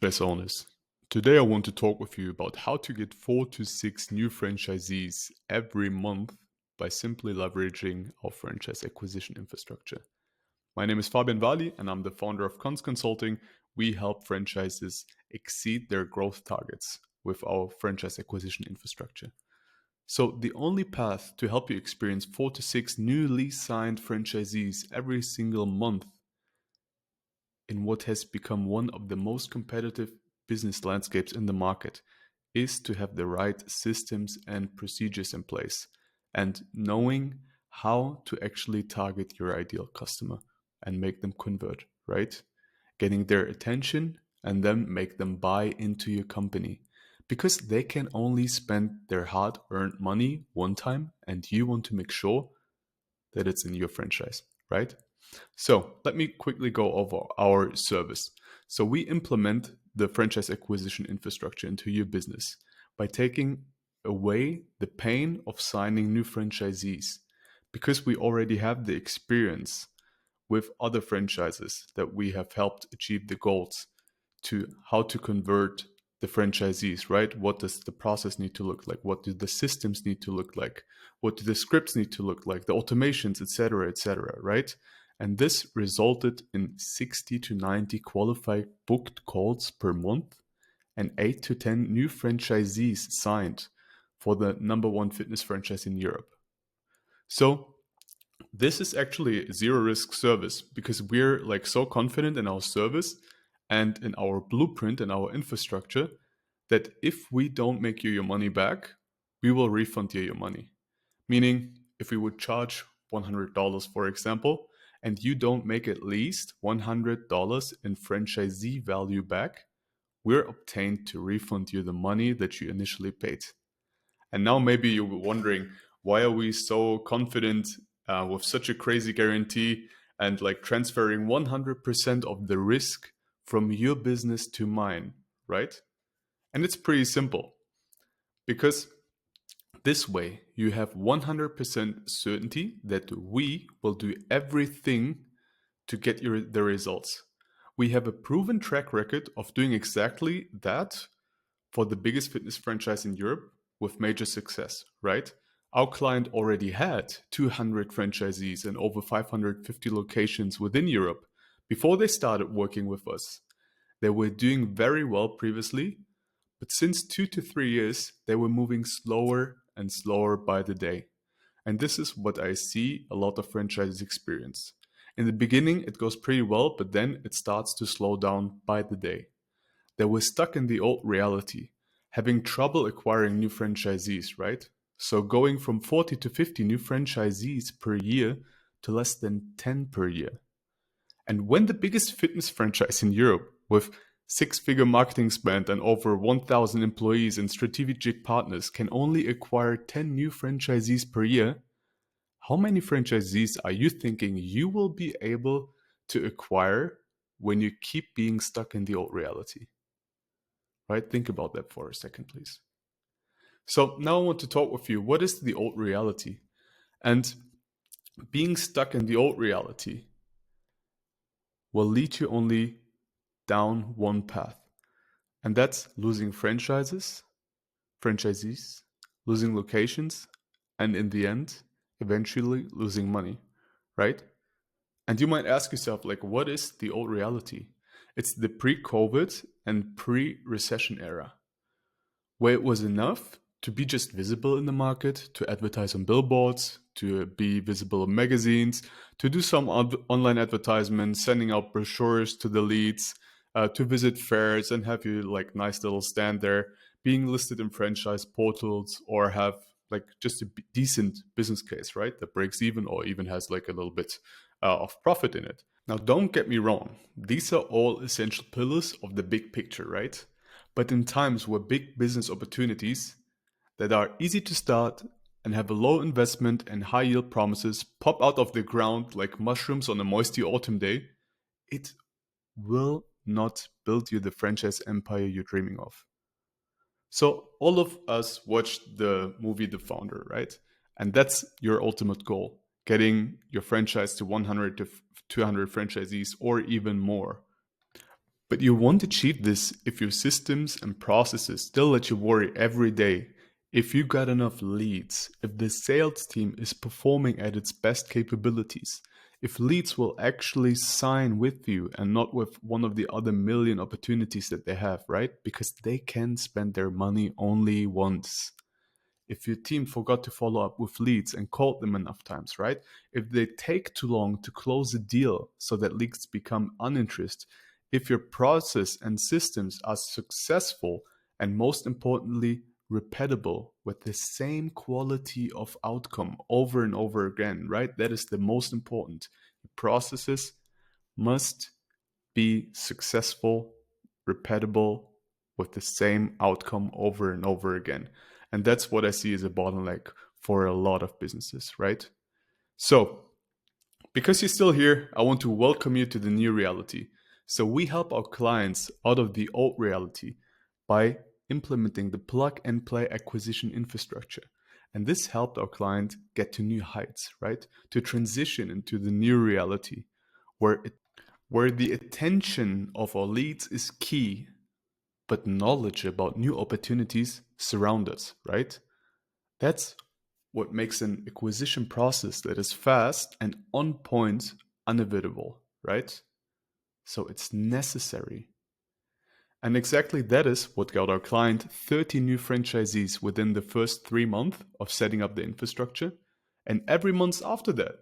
Business owners. Today I want to talk with you about how to get 4 to 6 new franchisees every month by simply leveraging our franchise acquisition infrastructure. My name is Fabian Wali and I'm the founder of Cons Consulting. We help franchises exceed their growth targets with our franchise acquisition infrastructure. So the only path to help you experience 4 to 6 newly signed franchisees every single month in what has become one of the most competitive business landscapes in the market is to have the right systems and procedures in place and knowing how to actually target your ideal customer and make them convert, right? Getting their attention and then make them buy into your company because they can only spend their hard earned money one time and you want to make sure that it's in your franchise, right? So let me quickly go over our service. So we implement the franchise acquisition infrastructure into your business by taking away the pain of signing new franchisees because we already have the experience with other franchises that we have helped achieve the goals to how to convert the franchisees, right? What does the process need to look like? What do the systems need to look like? What do the scripts need to look like? The automations, etc., right? And this resulted in 60 to 90 qualified booked calls per month and 8 to 10 new franchisees signed for the number one fitness franchise in Europe. So this is actually a zero risk service because we're like so confident in our service and in our blueprint and our infrastructure that if we don't make you your money back, we will refund you your money. Meaning, if we would charge $100, for example, and you don't make at least $100 in franchisee value back, we're obtained to refund you the money that you initially paid. And now maybe you're wondering, why are we so confident with such a crazy guarantee and like transferring 100% of the risk from your business to mine, right? And it's pretty simple because this way you have 100% certainty that we will do everything to get the results. We have a proven track record of doing exactly that for the biggest fitness franchise in Europe with major success, right? Our client already had 200 franchisees and over 550 locations within Europe before they started working with us. They were doing very well previously, but since 2 to 3 years, they were moving slower and slower by the day. And this is what I see a lot of franchises experience. In the beginning, it goes pretty well, but then it starts to slow down by the day. They were stuck in the old reality, having trouble acquiring new franchisees, right? So going from 40 to 50 new franchisees per year to less than 10 per year. And when the biggest fitness franchise in Europe with six-figure marketing spend and over 1,000 employees and strategic partners can only acquire 10 new franchisees per year, how many franchisees are you thinking you will be able to acquire when you keep being stuck in the old reality? Right? Think about that for a second, please. So now I want to talk with you. What is the old reality? And being stuck in the old reality will lead you only down one path. And that's losing franchisees, losing locations, and in the end, eventually losing money, right? And you might ask yourself, like, what is the old reality? It's the pre-COVID and pre-recession era, where it was enough to be just visible in the market, to advertise on billboards, to be visible in magazines, to do some online advertisements, sending out brochures to the leads, to visit fairs and have you like nice little stand there, being listed in franchise portals, or have like just a decent business case, right? That breaks even or even has like a little bit of profit in it. Now, don't get me wrong. These are all essential pillars of the big picture, right? But in times where big business opportunities that are easy to start and have a low investment and high yield promises pop out of the ground like mushrooms on a moisty autumn day, it will not build you the franchise empire you're dreaming of. So all of us watched the movie The Founder, right? And that's your ultimate goal, getting your franchise to 100 to 200 franchisees or even more. But you won't achieve this if your systems and processes still let you worry every day, if you got enough leads, if the sales team is performing at its best capabilities, if leads will actually sign with you and not with one of the other million opportunities that they have, right? Because they can spend their money only once. If your team forgot to follow up with leads and called them enough times, right? If they take too long to close a deal so that leads become uninterested, if your process and systems are successful and most importantly, repeatable with the same quality of outcome over and over again, right? That is the most important. Processes must be successful, repeatable, with the same outcome over and over again. And that's what I see as a bottleneck for a lot of businesses, right? So, because you're still here, I want to welcome you to the new reality. So, we help our clients out of the old reality by implementing the plug and play acquisition infrastructure. And this helped our client get to new heights, right? To transition into the new reality where the attention of our leads is key, but knowledge about new opportunities surround us, right? That's what makes an acquisition process that is fast and on point unavoidable, right? So it's necessary. And exactly that is what got our client 30 new franchisees within the first 3 months of setting up the infrastructure. And every month after that,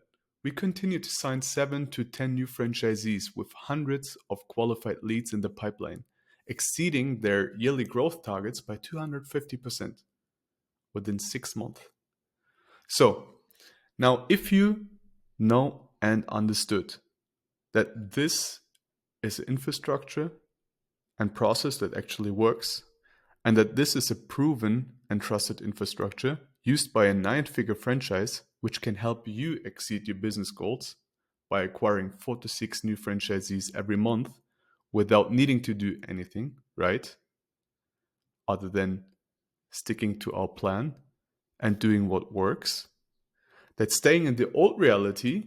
we continue to sign 7 to 10 new franchisees with hundreds of qualified leads in the pipeline, exceeding their yearly growth targets by 250% within 6 months. So, now if you know and understood that this is infrastructure and process that actually works, and that this is a proven and trusted infrastructure used by a 9-figure franchise which can help you exceed your business goals by acquiring 4 to 6 new franchisees every month without needing to do anything, right? Other than sticking to our plan and doing what works. That staying in the old reality,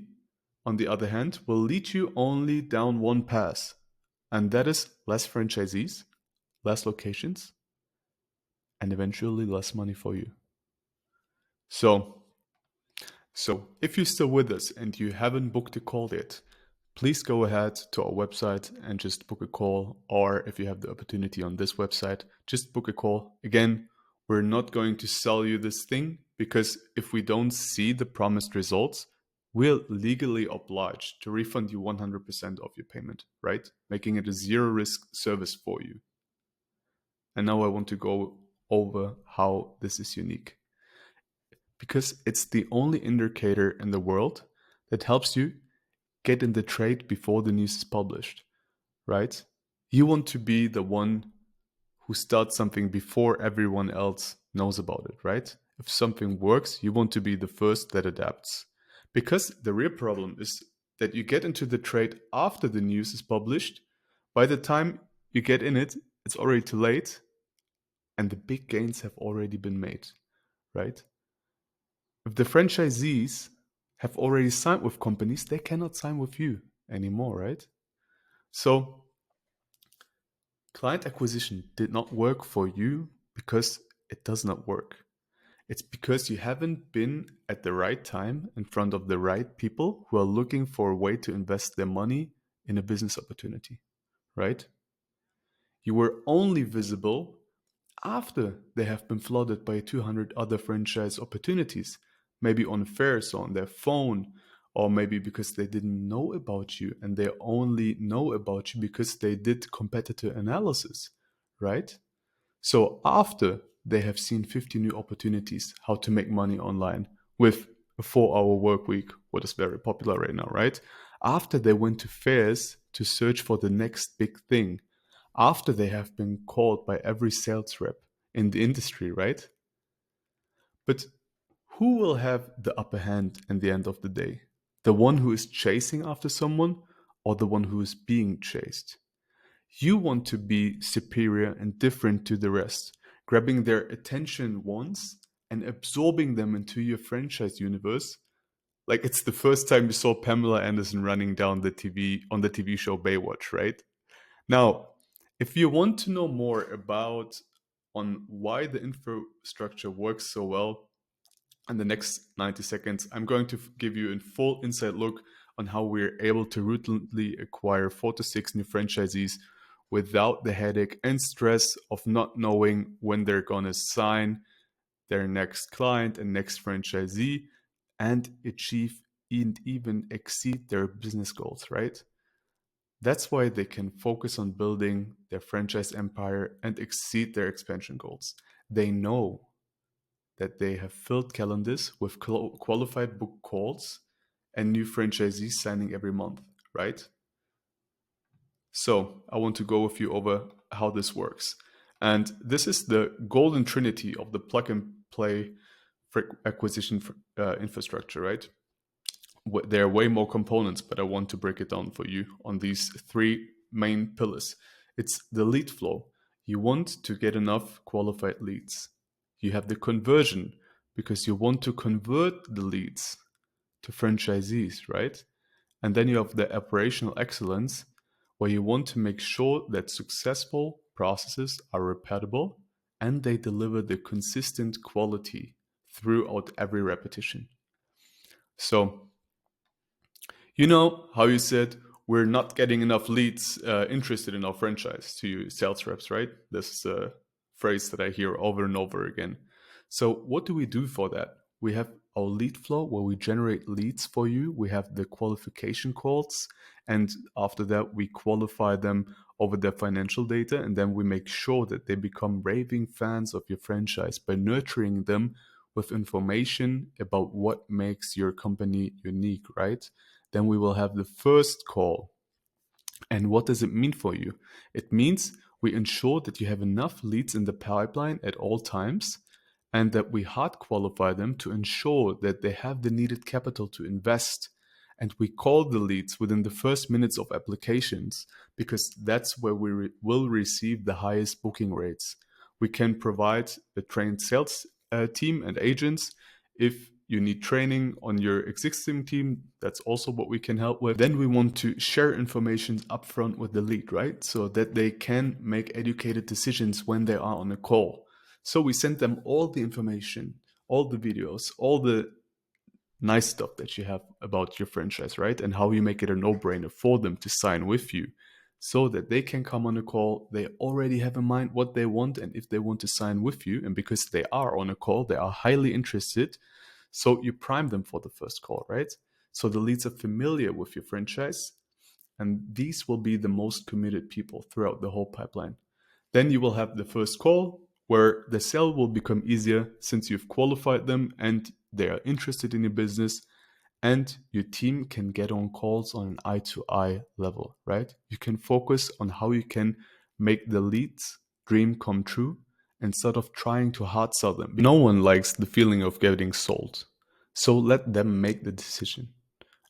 on the other hand, will lead you only down one path, and that is less franchisees, less locations, and eventually less money for you. So if you're still with us and you haven't booked a call yet, please go ahead to our website and just book a call. Or if you have the opportunity on this website, just book a call. Again, we're not going to sell you this thing, because if we don't see the promised results, we're legally obliged to refund you 100% of your payment, right? Making it a zero risk service for you. And now I want to go over how this is unique, because it's the only indicator in the world that helps you get in the trade before the news is published, right? You want to be the one who starts something before everyone else knows about it, right? If something works, you want to be the first that adapts. Because the real problem is that you get into the trade after the news is published. By the time you get in it, it's already too late, and the big gains have already been made, right? If the franchisees have already signed with companies, they cannot sign with you anymore, right? So, client acquisition did not work for you because it does not work. It's because you haven't been at the right time in front of the right people who are looking for a way to invest their money in a business opportunity, right? You were only visible after they have been flooded by 200 other franchise opportunities, maybe on fairs or on their phone, or maybe because they didn't know about you and they only know about you because they did competitor analysis, right? So after they have seen 50 new opportunities how to make money online with a 4-hour work week, what is very popular right now, right? After they went to fairs to search for the next big thing, after they have been called by every sales rep in the industry, right? But who will have the upper hand in the end of the day? The one who is chasing after someone, or the one who is being chased? You want to be superior and different to the rest, grabbing their attention once and absorbing them into your franchise universe. Like it's the first time you saw Pamela Anderson running down the TV on the TV show Baywatch, right? Now, If you want to know more about on why the infrastructure works so well, in the next 90 seconds, I'm going to give you a full inside look on how we're able to routinely acquire 4 to 6 new franchisees without the headache and stress of not knowing when they're going to sign their next client and next franchisee and achieve and even exceed their business goals, right? That's why they can focus on building their franchise empire and exceed their expansion goals. They know that they have filled calendars with qualified book calls and new franchisees signing every month, right? So I want to go with you over how this works. And this is the golden trinity of the plug and play acquisition infrastructure, right? There are way more components, but I want to break it down for you on these 3 main pillars. It's the lead flow. You want to get enough qualified leads. You have the conversion because you want to convert the leads to franchisees, right? And then you have the operational excellence where you want to make sure that successful processes are repeatable and they deliver the consistent quality throughout every repetition. So, you know how you said we're not getting enough leads interested in our franchise to you sales reps, right? This is a phrase that I hear over and over again. So what do we do for that? We have our lead flow where we generate leads for you. We have the qualification calls, and after that we qualify them over their financial data, and then we make sure that they become raving fans of your franchise by nurturing them with information about what makes your company unique, right? Then we will have the first call. And what does it mean for you? It means we ensure that you have enough leads in the pipeline at all times and that we hard qualify them to ensure that they have the needed capital to invest. And we call the leads within the first minutes of applications because that's where we will receive the highest booking rates. We can provide the trained sales team and agents. If you need training on your existing team, that's also what we can help with. Then we want to share information upfront with the lead, right? So that they can make educated decisions when they are on a call. So we send them all the information, all the videos, all the nice stuff that you have about your franchise, right? And how you make it a no-brainer for them to sign with you so that they can come on a call. They already have in mind what they want and if they want to sign with you. And because they are on a call, they are highly interested. So you prime them for the first call, right? So the leads are familiar with your franchise, and these will be the most committed people throughout the whole pipeline. Then you will have the first call where the sale will become easier since you've qualified them and they are interested in your business, and your team can get on calls on an eye-to-eye level, right? You can focus on how you can make the leads dream come true instead of trying to hard sell them. No one likes the feeling of getting sold. So let them make the decision.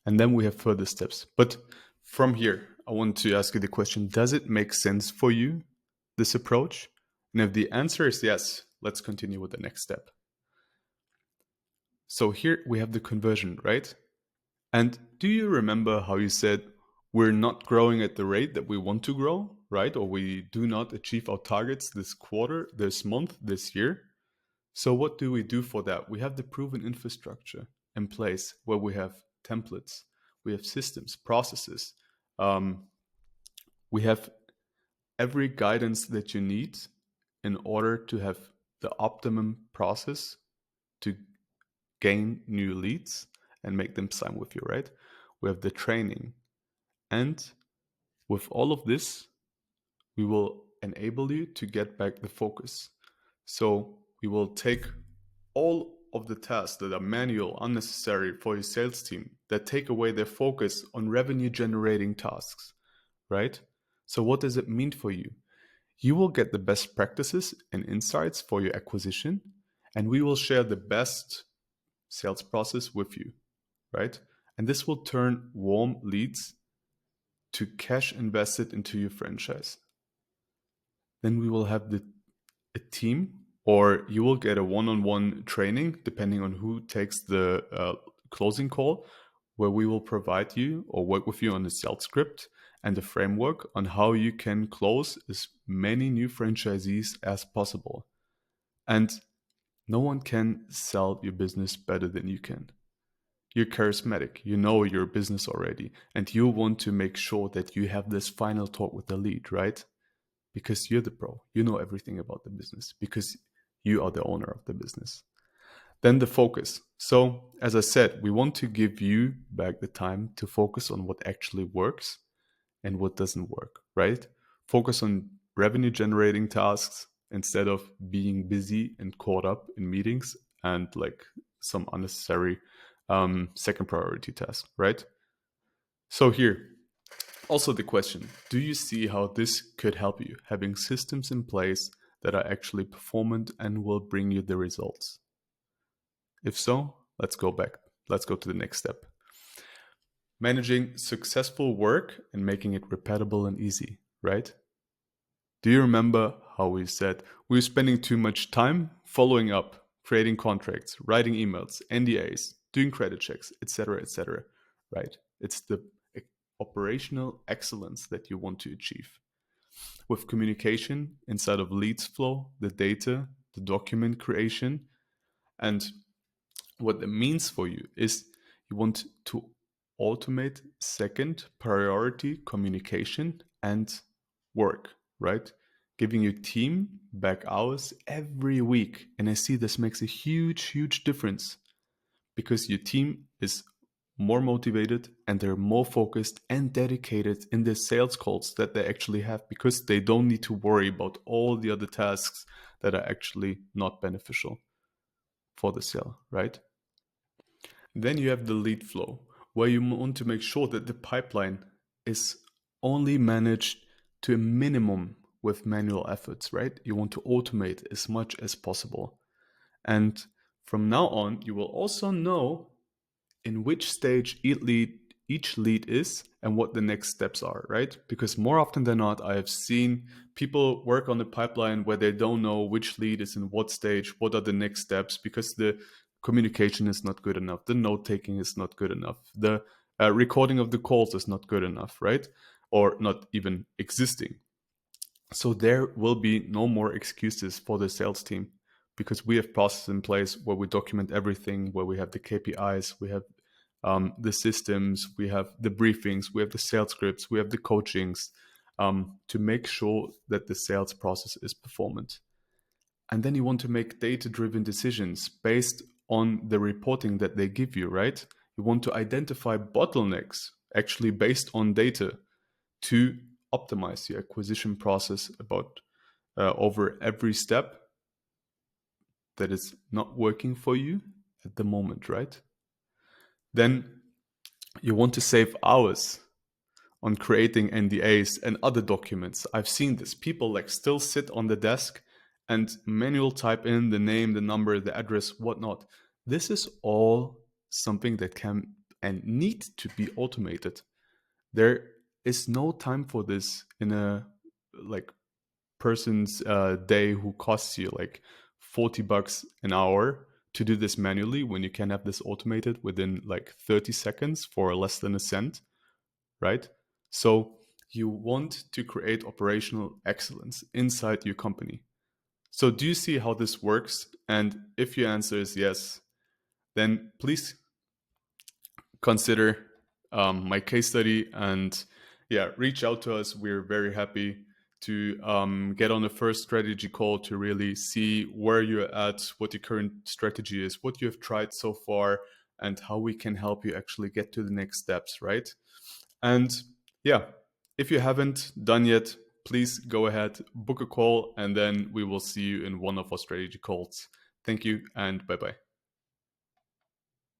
And then we have further steps. But from here, I want to ask you the question, does it make sense for you, this approach? And if the answer is yes, let's continue with the next step. So here we have the conversion, right? And do you remember how you said we're not growing at the rate that we want to grow, right? Or we do not achieve our targets this quarter, this month, this year? So what do we do for that? We have the proven infrastructure in place where we have templates, we have systems, processes. We have every guidance that you need in order to have the optimum process to gain new leads and make them sign with you, right? We have the training. And with all of this, we will enable you to get back the focus. So we will take all of the tasks that are manual, unnecessary for your sales team, that take away their focus on revenue generating tasks, right? So what does it mean for you? You will get the best practices and insights for your acquisition, and we will share the best sales process with you, right? And this will turn warm leads to cash invested into your franchise. Then we will have a team, or you will get a one-on-one training depending on who takes the closing call, where we will provide you or work with you on the sales script, and a framework on how you can close as many new franchisees as possible. And no one can sell your business better than you can. You're charismatic, you know your business already, and you want to make sure that you have this final talk with the lead, right? Because you're the pro, you know everything about the business, because you are the owner of the business. Then the focus. So, as I said, we want to give you back the time to focus on what actually works and what doesn't work, right? Focus on revenue generating tasks instead of being busy and caught up in meetings and like some unnecessary second priority task, right? So, here, also the question, do you see how this could help you, having systems in place that are actually performant and will bring you the results? If so, let's go back. Let's go to the next step. Managing successful work and making it repeatable and easy, right? Do you remember how we said we were spending too much time following up, creating contracts, writing emails, NDAs, doing credit checks, etc., right? It's the operational excellence that you want to achieve. With communication inside of leads flow, the data, the document creation, and what that means for you is you want to automate second priority communication and work, right? Giving your team back hours every week. And I see this makes a huge difference because your team is more motivated and they're more focused and dedicated in the sales calls that they actually have because they don't need to worry about all the other tasks that are actually not beneficial for the sale, right? Then you have the lead flow, where you want to make sure that the pipeline is only managed to a minimum with manual efforts, right? You want to automate as much as possible. And from now on, you will also know in which stage each lead is and what the next steps are, right? Because more often than not, I have seen people work on the pipeline where they don't know which lead is in what stage, what are the next steps, because the communication is not good enough, the note taking is not good enough, the recording of the calls is not good enough, right? Or not even existing. So there will be no more excuses for the sales team because we have processes in place where we document everything, where we have the KPIs, we have the systems, we have the briefings, we have the sales scripts, we have the coachings to make sure that the sales process is performant. And then you want to make data-driven decisions based on the reporting that they give you, right? You want to identify bottlenecks actually based on data to optimize your acquisition process about over every step that is not working for you at the moment, right? Then you want to save hours on creating NDAs and other documents. I've seen this. People like still sit on the desk and manual type in the name, the number, the address, whatnot. This is all something that can and need to be automated. There is no time for this in a like person's day who costs you like $40 an hour to do this manually when you can have this automated within like 30 seconds for less than a cent, right? So you want to create operational excellence inside your company. So do you see how this works? And if your answer is yes, then please consider my case study and yeah, reach out to us. We're very happy to get on the first strategy call to really see where you're at, what your current strategy is, what you have tried so far, and how we can help you actually get to the next steps, right? And yeah, if you haven't done yet, please go ahead, book a call, and then we will see you in one of our strategy calls. Thank you, and bye bye.